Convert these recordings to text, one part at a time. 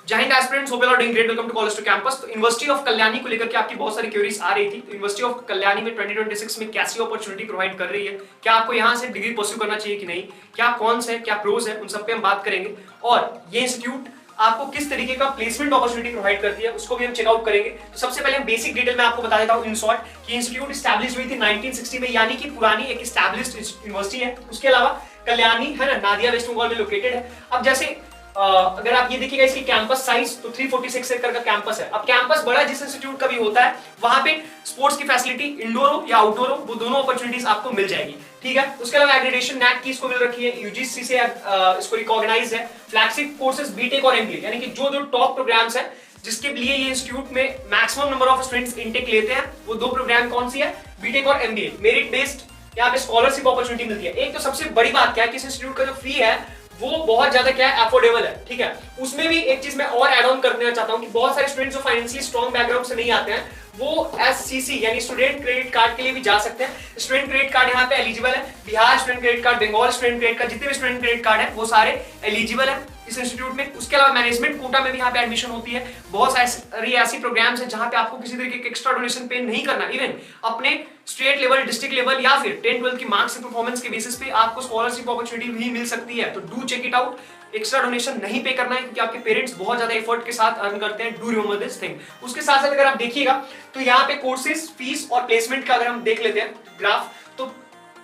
जय हिंद aspirants, hope you are doing great. Welcome to college to campus. तो university of Kalyani को लेकर के आपकी बहुत सारी क्वेरीज आ रही थी। तो यूनिवर्सिटी ऑफ कल्याणी में 2026 में कैसी अपॉर्चुनिटी प्रोवाइड कर रही है, क्या आपको यहाँ से डिग्री परस्यू करना चाहिए कि नहीं, क्या कॉन्स है, क्या प्रोज है, उन सब पे हम बात करेंगे। और ये इंस्टीट्यूट आपको किस तरीके का प्लेसमेंट अपॉर्चुनिटी प्रोवाइड करती है उसको भी हम चेकआउट करेंगे। तो सबसे पहले हम बेसिक डिटेल में आपको बता देता हूँ इन शॉर्ट कि इंस्टीट्यूट स्टैब्लिश हुई थी 1960 में, यानी कि पुरानी एक स्टैब्लिश्ड यूनिवर्सिटी है। उसके अलावा कल्याणी है ना, नादिया वेस्ट बंगाल में लोकेटेड है। अब जैसे अगर आप ये देखिएगा इसकी कैंपस साइज तो 346 एकड़ का कैंपस है। अब कैंपस बड़ा जिस इंस्टीट्यूट का भी होता है वहां पे स्पोर्ट्स की फैसिलिटी इंडोर हो या आउटडोर हो, वो दोनों अपॉर्चुनिटीज आपको मिल जाएगी। ठीक है, उसके अलावा एग्रीडेशन नैक की इसको मिल रखी है, यूजीसी से इसको रिकॉग्नाइज है। फ्लैगशिप कोर्सेज बीटेक और एमबीए, यानी कि जो टॉप प्रोग्राम्स है जिसके लिए ये इंस्टीट्यूट में maximum number of students intake लेते हैं, वो दो प्रोग्राम कौन सी है, बीटेक और एमबीए। मेरिट बेस्ड यहाँ पे स्कॉलरशिप अपॉर्चुनिटी मिलती है। एक तो सबसे बड़ी बात क्या है कि इस इंस्टीट्यूट का जो फी है वो बहुत ज्यादा क्या है, अफोर्डेबल है। ठीक है, उसमें भी एक चीज मैं और ऐड ऑन करना चाहता हूं कि बहुत सारे स्टूडेंट्स जो फाइनेंशियली स्ट्रॉन्ग बैकग्राउंड से नहीं आते हैं वो एससीसी यानी स्टूडेंट क्रेडिट कार्ड के लिए भी जा सकते हैं। स्टूडेंट क्रेडिट कार्ड यहाँ पे एलिजिबल है। Bihar student credit card, Bengal student credit card, जितने भी स्टूडेंट क्रेडिट कार्ड है वो सारे एलिजिबल है इस इंस्टीट्यूट में। उसके अलावा मैनेजमेंट कोटा में भी यहाँ पे एडमिशन होती है। बहुत सारी ऐसी प्रोग्राम्स हैं जहां पे आपको किसी तरीके के एक्स्ट्रा डोनेशन पे नहीं करना, इवन अपने स्टेट लेवल, डिस्ट्रिक्ट लेवल या फिर 10-12 की मार्क्स से परफॉर्मेंस के बेसिस पे आपको स्कॉलरशिप अपॉर्चुनिटी भी मिल सकती है। तो do check it out. Extra donation नहीं पे करना है क्योंकि आपके पेरेंट्स बहुत ज्यादा एफर्ट के साथ अर्न करते हैं। Do remember this thing. उसके साथ साथ अगर आप देखिएगा तो यहाँ पे कोर्सेज, फीस और प्लेसमेंट का अगर हम देख लेते हैं ग्राफ, तो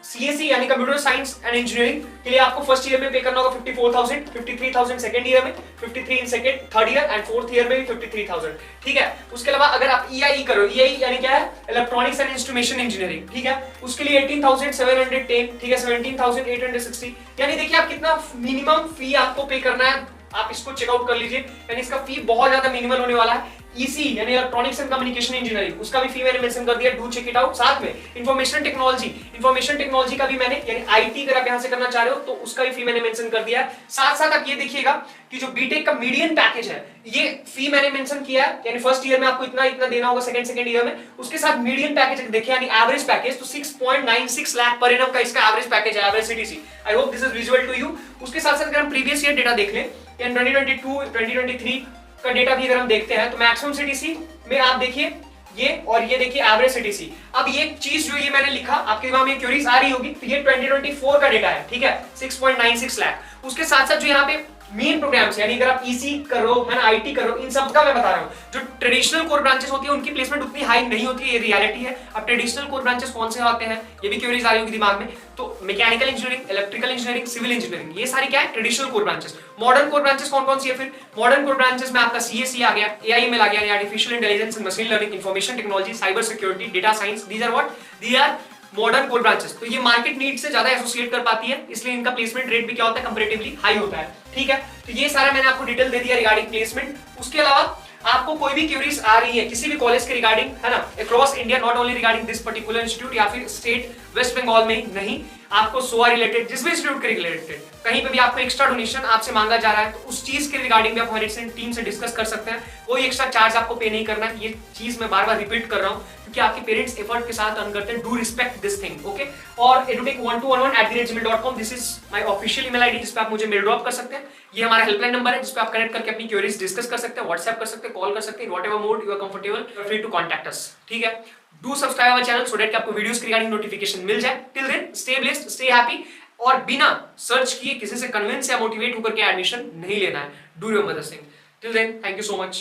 सीएससी यानी कंप्यूटर साइंस एंड इंजीनियरिंग के लिए आपको फर्स्ट ईयर में पे करना होगा 54,000, 53,000 सेकंड ईयर में, 53 in second third year and fourth year में भी 53,000। ठीक है, उसके अलावा अगर आप ईआई करो, ईआई यानी क्या है, इलेक्ट्रॉनिक्स एंड इंस्ट्रूमेंटेशन इंजीनियरिंग, ठीक है, उसके लिए 18,710, ठीक है, 17,860। यानी देखिए आप कितना मिनिमम फी आपको पे करना है, आप इसको चेकआउट कर लीजिए। यानी इसका फी बहुत ज्यादा मिनिमल होने वाला है। ईसी यानी इलेक्ट्रॉनिक्स एंड कम्युनिकेशन इंजीनियरिंग, उसका भी फी मैंने मेंशन कर दिया, डू चेक इट आउट। साथ में इंफॉर्मेशन टेक्नोलॉजी का भी मैंने, यानी आईटी अगर आप यहां से करना चाह रहे हो तो उसका भी फी मैंने मेंशन कर दिया है। साथ साथ आप ये देखिएगा कि जो बीटेक का मीडियन पैकेज है, ये फी मैंने मेंशन किया है, यानी फर्स्ट ईयर में आपको इतना इतना देना होगा, सेकंड ईयर में। उसके साथ मीडियन पैकेज देखिए, यानी एवरेज पैकेज तो 6.96 लाख पर एनम का इसका एवरेज पैकेज है, average CTC. I hope this is visual to you. उसके साथ साथ अगर हम प्रीवियस ईयर डेटा देख लें, 2022-2023 का डेटा भी अगर हम देखते हैं तो मैक्सिमम सीटीसी में आप देखिए ये, और ये देखिए एवरेज सीटीसी। अब ये चीज जो ये मैंने लिखा, आपके दिमाग में क्वेरीज आ रही होगी, तो ये 2024 का डेटा है। ठीक है, 6.96 लाख। उसके साथ साथ जो यहाँ पे मेन प्रोग्राम्स, यानी अगर आप ईसी कर रहे हो, है ना, आईटी कर रहे हो, इन सब का मैं बता रहा हूँ। जो ट्रेडिशनल कोर ब्रांचेस होती है उनकी प्लेसमेंट उतनी हाई नहीं होती है, ये रियलिटी है। अब ट्रेडिशनल कोर ब्रांचेस कौन से होते हैं, ये भी क्वेरीज आ रही होगी दिमाग में। तो mechanical engineering, electrical engineering, civil engineering, ये सारी क्या है, traditional core branches. Modern core branches कौन कौन सी है फिर? मॉडर्न कोर ब्रांचेस में आपका सीएसई आ गया, एआईएमएल आ गया, artificial intelligence and machine learning, information technology, cyber security, data science. These are what, these are modern core branches. तो ये मार्केट नीड से ज्यादा एसोसिएट कर पाती है, इसलिए इनका प्लेसमेंट रेट भी क्या होता है, कंपैरेटिवली हाई होता है। ठीक है, तो ये सारा मैंने आपको डिटेल दे दिया रिगार्डिंग प्लेसमेंट। उसके अलावा आपको कोई भी क्वेरीज आ रही है किसी भी कॉलेज के रिगार्डिंग, है ना, across India, not only regarding this particular institute या फिर स्टेट वेस्ट बंगाल में ही नहीं, आपको सोआ रिलेटेड जिस भी इंस्टीट्यूट के रिलेटेड कहीं पे भी आपको एक्स्ट्रा डोनेशन आपसे मांगा जा रहा है तो उस चीज के रिगार्डिंग भी आप हमारी टीम से डिस्कस कर सकते हैं। कोई एक्स्ट्रा चार्ज आपको पे नहीं करना है। ये चीज मैं बार बार रिपीट कर रहा हूँ क्योंकि आपके पेरेंट्स एफर्ट के साथ अर्न करते हैं। Do respect this thing, okay. और edutech1211@gmail.com, this is my official email ID जिस पे आप मुझे मेल ड्रॉप कर सकते हैं। ये हमारा हेल्पलाइन नंबर है जिस पे आप कनेक्ट करके अपनी क्वेरीज डिस्कस कर सकते हैं, व्हाट्सएप कर सकते हैं, कॉल कर सकते हैं, whatever mode you are comfortable, you are free to contact us. ठीक है, do subscribe our channel so that कि आपको वीडियोस की रिगार्डिंग नोटिफिकेशन मिल जाए। Till then stay blessed, stay happy, और बिना सर्च किए किसी से कन्विंस या मोटिवेट होकर के एडमिशन नहीं लेना है। Do remember this thing. Till then, thank you so much.